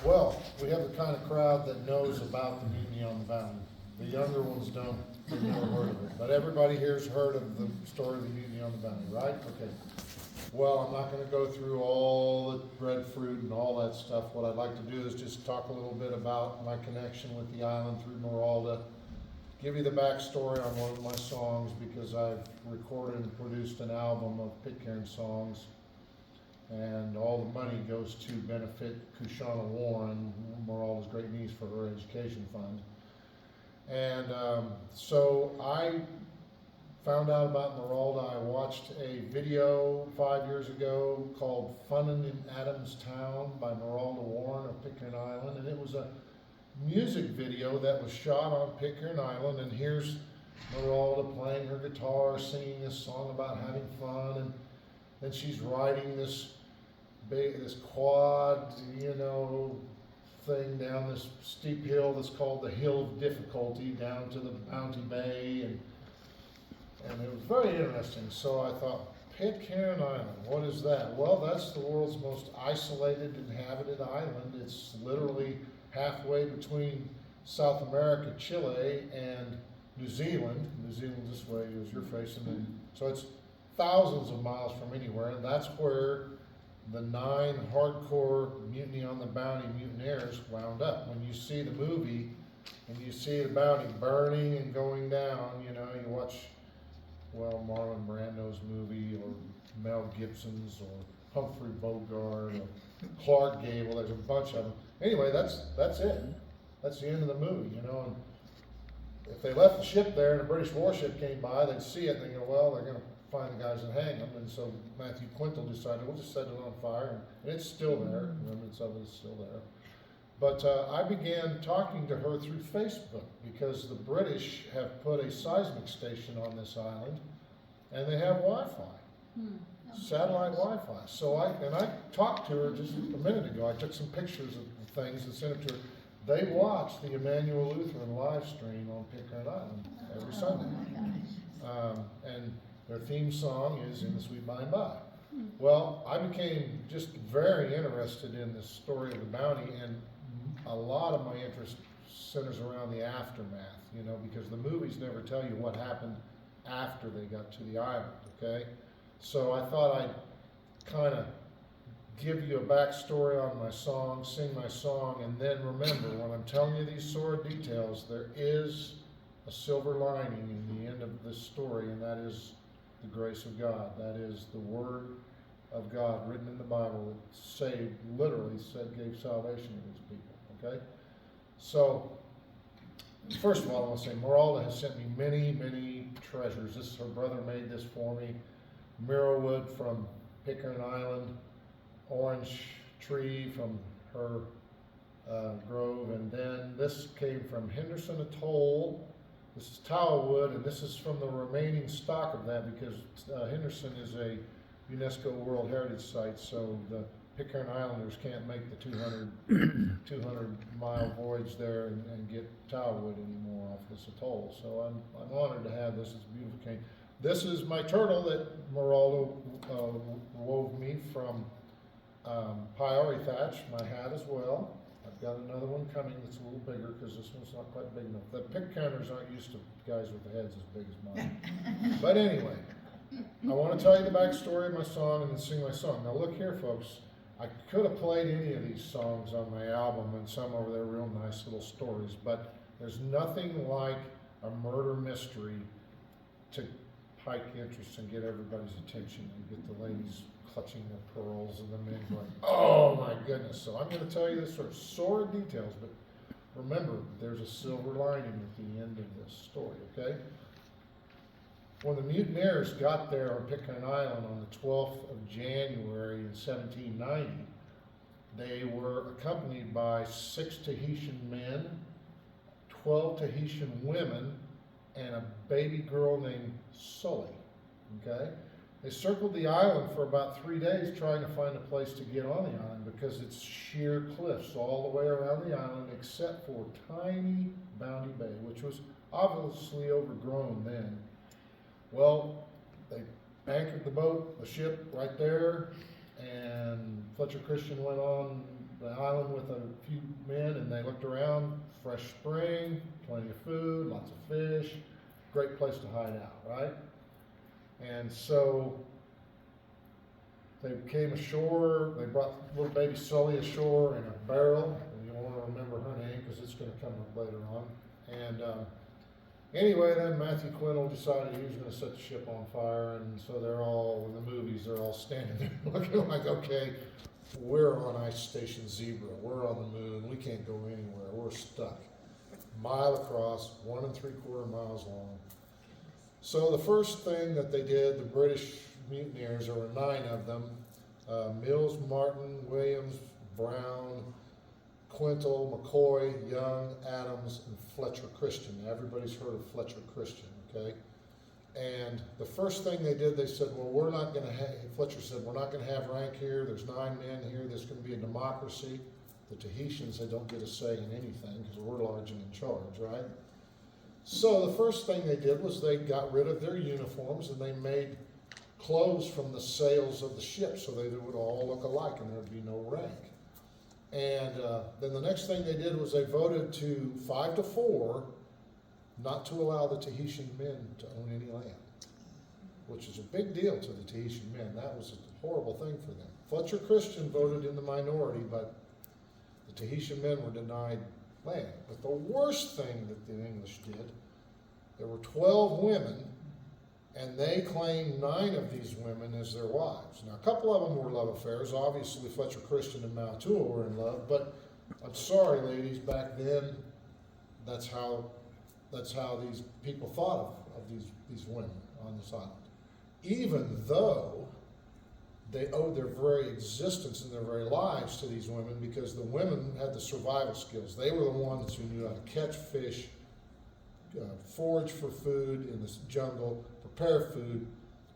Well, we have the kind of crowd that knows about the Mutiny on the Bounty. The younger ones don't, they've never heard of it. But everybody here's heard of the story of the Mutiny on the Bounty, right? Okay. Well, I'm not gonna go through all the breadfruit and all that stuff. What I'd like to do is just talk a little bit about my connection with the island through Meralda. Give you the backstory on one of my songs because I've recorded and produced an album of Pitcairn songs. And all the money goes to benefit Kushana Warren, Meralda's great niece, for her education fund. And so I found out about Meralda. I watched a video 5 years ago called Funnin' in Adamstown by Meralda Warren of Pitcairn Island. And it was a music video that was shot on Pitcairn Island. And here's Meralda playing her guitar, singing this song about having fun. And then she's riding this quad, thing down this steep hill that's called the Hill of Difficulty down to the Bounty Bay, and it was very interesting. So I thought, Pitcairn Island, what is that? Well, that's the world's most isolated inhabited island. It's literally halfway between South America, Chile, and New Zealand. New Zealand this way is your facing, and so it's thousands of miles from anywhere, and that's where the 9 hardcore Mutiny on the Bounty mutineers wound up. When you see the movie and you see the Bounty burning and going down, you watch, Marlon Brando's movie or Mel Gibson's or Humphrey Bogart or Clark Gable. There's a bunch of them. Anyway, that's it. That's the end of the movie, and if they left the ship there and a British warship came by, they'd see it and they'd go, well, they're going to find the guys and hang them. And so Matthew Quintal decided, we'll just set it on fire, and it's still there. Remnants of it is still there. But I began talking to her through Facebook because the British have put a seismic station on this island, and they have Wi-Fi, satellite Wi-Fi. So I talked to her just a minute ago. I took some pictures of things and sent them to her. They watch the Emmanuel Lutheran live stream on Pitcairn Island every Sunday. And their theme song is In the Sweet By and By. Well, I became just very interested in the story of the bounty, and a lot of my interest centers around the aftermath, because the movies never tell you what happened after they got to the island, okay? So I thought I'd kind of give you a backstory on my song, sing my song, and then remember, when I'm telling you these sordid details, there is a silver lining in the end of this story, and that is the grace of God. That is the Word of God written in the Bible that saved, literally gave salvation to these people, okay? So, first of all, I want to say Meralda has sent me many, many treasures. Her brother made this for me. Mirrorwood from Pitcairn Island, orange tree from her grove, and then this came from Henderson Atoll. This is towel wood, and this is from the remaining stock of that because Henderson is a UNESCO World Heritage Site, so the Pitcairn Islanders can't make the 200-mile voyage there and get towel wood anymore off this atoll. So I'm honored to have this. It's a beautiful cane. This is my turtle that Meralda wove me from Piori thatch, my hat as well. I've got another one coming that's a little bigger because this one's not quite big enough. The Pitcairners aren't used to guys with heads as big as mine. But anyway, I want to tell you the backstory of my song and then sing my song. Now look here, folks. I could have played any of these songs on my album, and some over there real nice little stories, but there's nothing like a murder mystery to pike interest and get everybody's attention and get the ladies clutching their pearls and the men going, oh my goodness. So I'm going to tell you this sort of sordid details, but remember, there's a silver lining at the end of this story, okay? When the mutineers got there on Pitcairn Island on the 12th of January in 1790, they were accompanied by 6 Tahitian men, 12 Tahitian women, and a baby girl named Sully, okay? They circled the island for about 3 days trying to find a place to get on the island because it's sheer cliffs all the way around the island except for tiny Bounty Bay, which was obviously overgrown then. Well, they anchored the ship right there, and Fletcher Christian went on the island with a few men, and they looked around, fresh spring, plenty of food, lots of fish, great place to hide out, right? And so they came ashore, they brought little baby Sully ashore in a barrel, and you want to remember her name because it's going to come up later on. And anyway, then Matthew Quintal decided he was going to set the ship on fire, and so they're all, in the movies, they're all standing there looking like, okay, we're on Ice Station Zebra, we're on the moon, we can't go anywhere, we're stuck. Mile across, 1 3/4 miles long. So the first thing that they did, the British mutineers, there were 9 of them, Mills, Martin, Williams, Brown, Quintal, McCoy, Young, Adams, and Fletcher Christian. Everybody's heard of Fletcher Christian, okay? And the first thing they did, they said, well, we're not going to have, Fletcher said, we're not going to have rank here. There's 9 men here. There's going to be a democracy. The Tahitians, they don't get a say in anything because we're large and in charge, right? So the first thing they did was they got rid of their uniforms and they made clothes from the sails of the ship so they would all look alike and there'd be no rank. And then the next thing they did was they voted to 5-4 not to allow the Tahitian men to own any land, which is a big deal to the Tahitian men. That was a horrible thing for them. Fletcher Christian voted in the minority, but the Tahitian men were denied land. But the worst thing that the English did, there were 12 women, and they claimed 9 of these women as their wives. Now, a couple of them were love affairs. Obviously, Fletcher Christian and Mautua were in love, but I'm sorry, ladies, back then, that's how these people thought of these women on this island. Even though they owed their very existence and their very lives to these women because the women had the survival skills. They were the ones who knew how to catch fish, forage for food in the jungle, prepare food,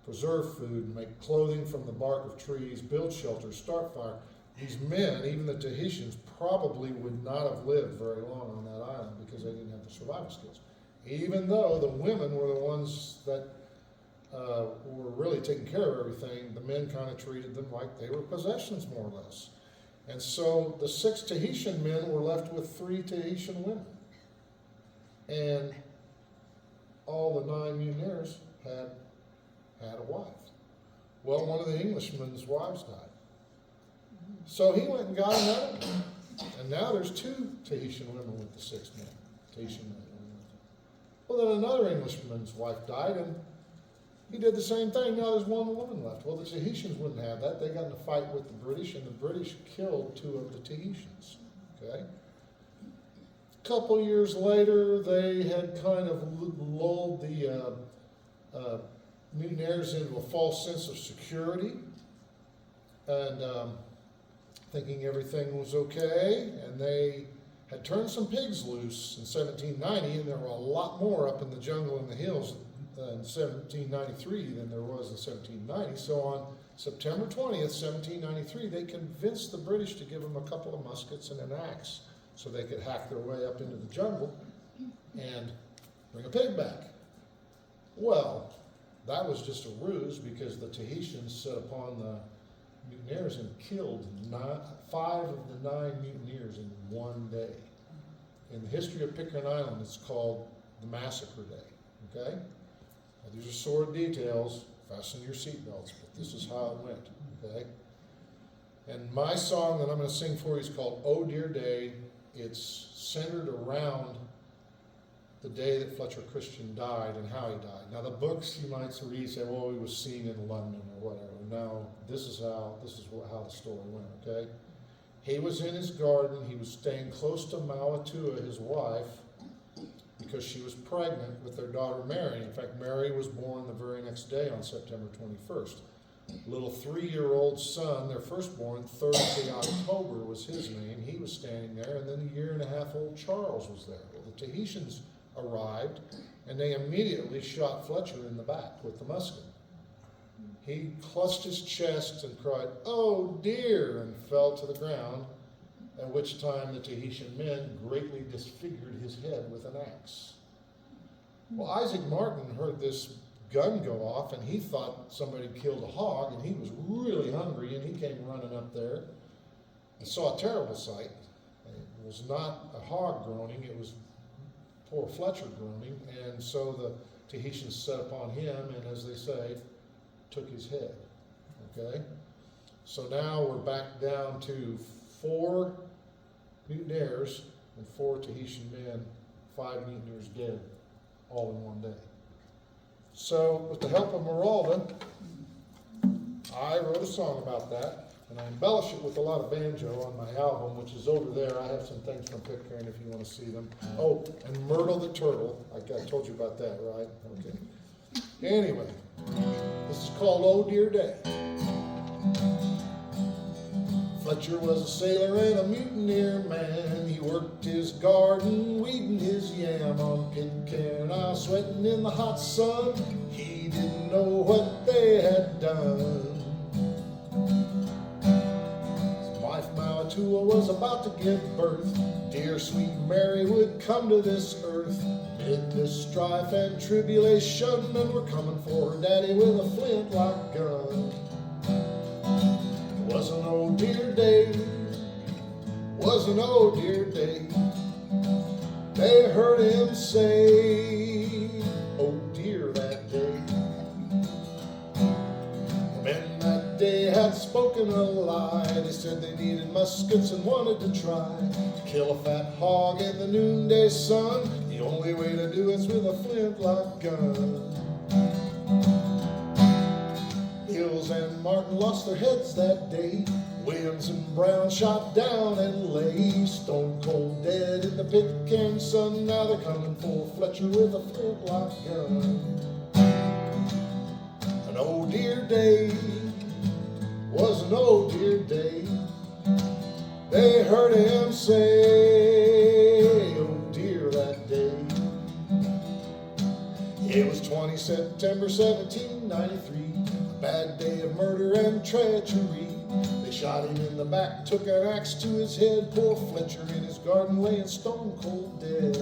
preserve food, make clothing from the bark of trees, build shelters, start fire. These men, even the Tahitians, probably would not have lived very long on that island because they didn't have the survival skills. Even though the women were the ones that were really taking care of everything, the men kind of treated them like they were possessions, more or less. And so the 6 Tahitian men were left with 3 Tahitian women. And all the 9 mutineers had a wife. Well, one of the Englishmen's wives died. So he went and got another one. And now there's 2 Tahitian women with the 6 men. Tahitian men. Well, then another Englishman's wife died, and he did the same thing. Now there's 1 woman left. Well, the Tahitians wouldn't have that. They got in a fight with the British, and the British killed 2 of the Tahitians. Okay? A couple years later, they had kind of lulled the mutineers into a false sense of security, and thinking everything was okay, and they had turned some pigs loose in 1790, and there were a lot more up in the jungle and the hills in 1793 than there was in 1790. So on September 20th, 1793, they convinced the British to give them a couple of muskets and an axe so they could hack their way up into the jungle and bring a pig back. Well, that was just a ruse because the Tahitians set upon the mutineers and killed 5 of the 9 mutineers in one day. In the history of Pitcairn Island, it's called the Massacre Day, okay? Now, these are sordid details, fasten your seatbelts, but this is how it went, okay? And my song that I'm going to sing for you is called Oh Dear Day. It's centered around the day that Fletcher Christian died and how he died. Now the books you might read say, well, he was seen in London or whatever. No, this is how the story went, okay? He was in his garden. He was staying close to Mautua, his wife, because she was pregnant with their daughter Mary. In fact, Mary was born the very next day on September 21st. Little 3-year-old son, their firstborn, Thursday, October was his name. He was standing there, and then a 1.5-year-old Charles was there. Well, the Tahitians arrived, and they immediately shot Fletcher in the back with the musket. He clutched his chest and cried, "Oh dear," and fell to the ground, at which time the Tahitian men greatly disfigured his head with an axe. Well, Isaac Martin heard this gun go off, and he thought somebody killed a hog, and he was really hungry, and he came running up there, and saw a terrible sight. It was not a hog groaning, it was poor Fletcher groaning, and so the Tahitians set upon him, and as they say, took his head, okay? So now we're back down to 4 mutineers and 4 Tahitian men, 5 mutineers dead, all in one day. So with the help of Meralda, I wrote a song about that, and I embellish it with a lot of banjo on my album, which is over there. I have some things from Pitcairn if you want to see them. Oh, and Myrtle the Turtle. I told you about that, right? Okay. Anyway, this is called Oh Dear Day. Fletcher was a sailor and a mutineer man. He worked his garden, weeding his yam on Pitcairn Island, sweating in the hot sun. He didn't know what they had done. Tua was about to give birth. Dear sweet Mary would come to this earth amid this strife and tribulation, and we're coming for her daddy with a flintlock gun. It was an oh dear day, was an oh dear day. They heard him say, oh dear that day. The men that day had spoken a lie. They said they needed muskets and wanted to try to kill a fat hog in the noonday sun. The only way to do it's with a flintlock gun. Hills and Martin lost their heads that day. Williams and Brown shot down and lay stone cold dead in the Pitcairn sun. Now they're coming for Fletcher with a flintlock gun. An oh dear day was an oh dear day. They heard him say, oh dear that day. It was 20 September 1793, a bad day of murder and treachery. They shot him in the back, took an axe to his head. Poor Fletcher in his garden laying stone cold dead.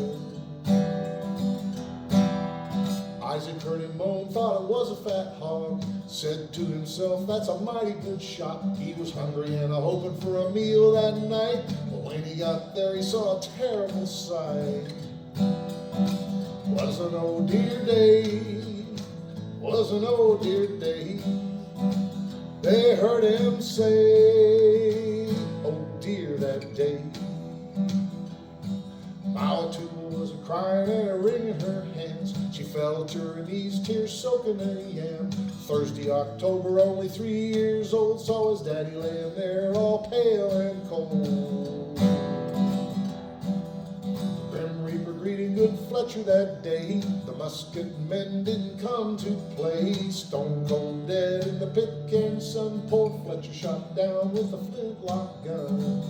Isaac heard him moan, thought it was a fat hog. Said to himself, that's a mighty good shot. He was hungry and hoping for a meal that night. But when he got there, he saw a terrible sight. Was an oh dear day, was an oh dear day. They heard him say, oh dear that day. Mawatuma was crying and a wringing her hands. She fell to her knees, tears soaking her yam. Thursday, October, only 3 years old, saw his daddy laying there all pale and cold. The Grim Reaper greeting good Fletcher that day. The musket men didn't come to play. Stone cold dead in the Pitcairn sun. Poor Fletcher shot down with a flintlock gun.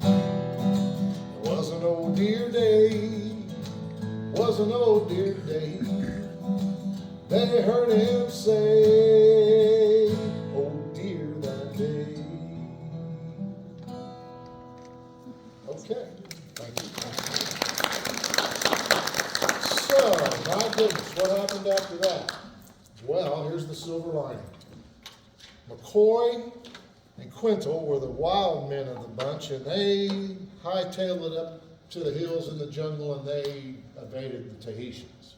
It was an oh dear day, was an oh dear day. They heard him say, oh dear that day. Okay, thank you. So, my goodness, what happened after that? Well, here's the silver lining. McCoy and Quintal were the wild men of the bunch, and they hightailed it up to the hills in the jungle, and they evaded the Tahitians.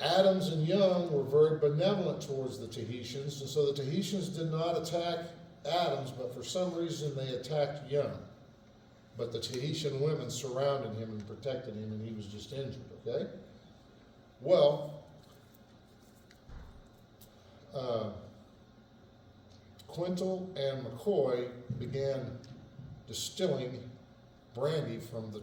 Adams and Young were very benevolent towards the Tahitians, and so the Tahitians did not attack Adams, but for some reason they attacked Young. But the Tahitian women surrounded him and protected him, and he was just injured, okay? Well, Quintal and McCoy began distilling brandy from the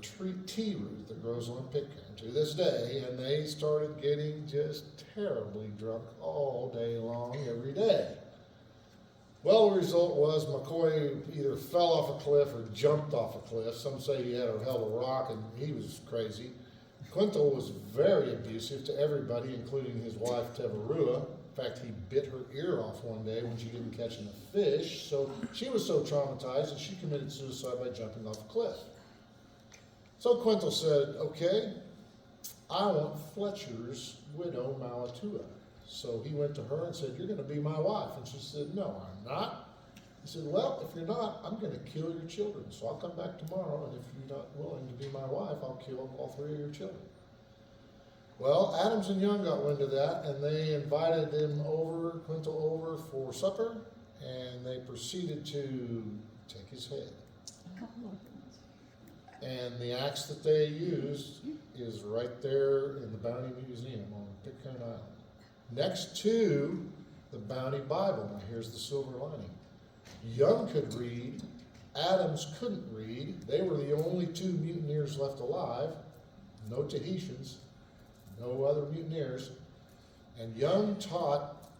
tea root that grows on Pitcairn to this day, and they started getting just terribly drunk all day long, every day. Well, the result was McCoy either fell off a cliff or jumped off a cliff. Some say he had a hell of a rock, and he was crazy. Quintal was very abusive to everybody, including his wife, Tevarua. In fact, he bit her ear off one day when she didn't catch a fish, so she was so traumatized that she committed suicide by jumping off a cliff. So Quintal said, okay, I want Fletcher's widow, Mawatuma. So he went to her and said, you're going to be my wife. And she said, no, I'm not. He He said, well, if you're not, I'm going to kill your children. So I'll come back tomorrow, and if you're not willing to be my wife, I'll kill all 3 of your children. Well, Adams and Young got wind of that, and they invited him over, Quintal over for supper, and they proceeded to take his head. And the axe that they used is right there in the Bounty Museum on Pitcairn Island. Next to the Bounty Bible. Now here's the silver lining. Young could read, Adams couldn't read. They were the only 2 mutineers left alive. No Tahitians, no other mutineers. And Young taught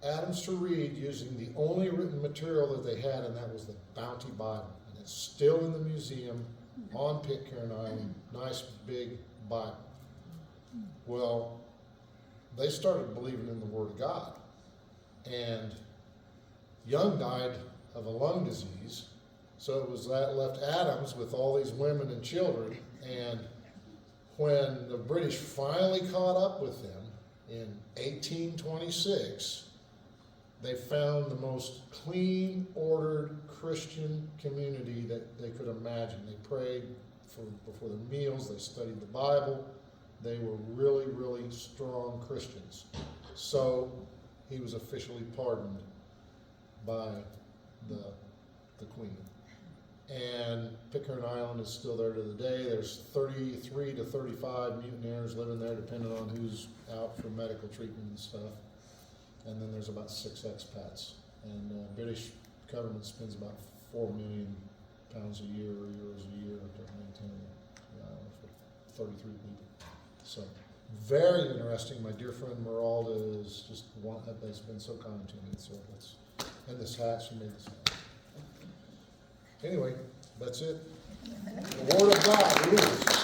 Adams to read using the only written material that they had, and that was the Bounty Bible. And it's still in the museum on Pitcairn Island. Nice big Bible. Well, they started believing in the Word of God. And Young died of a lung disease, so it was that left Adams with all these women and children. And when the British finally caught up with them in 1826, they found the most clean, ordered Christian community that they could imagine. They prayed before their meals, they studied the Bible. They were really, really strong Christians. So he was officially pardoned by the Queen. And Pitcairn Island is still there to the day. There's 33 to 35 mutineers living there, depending on who's out for medical treatment and stuff. And then there's about 6 expats. And the British government spends about £4 million a year or euros a year to maintain the island for 33 people. So very interesting. My dear friend Meralda is just one that's been so kind to me. So let's, and this hat, she made this hat. Anyway, that's it. The Word of God rules.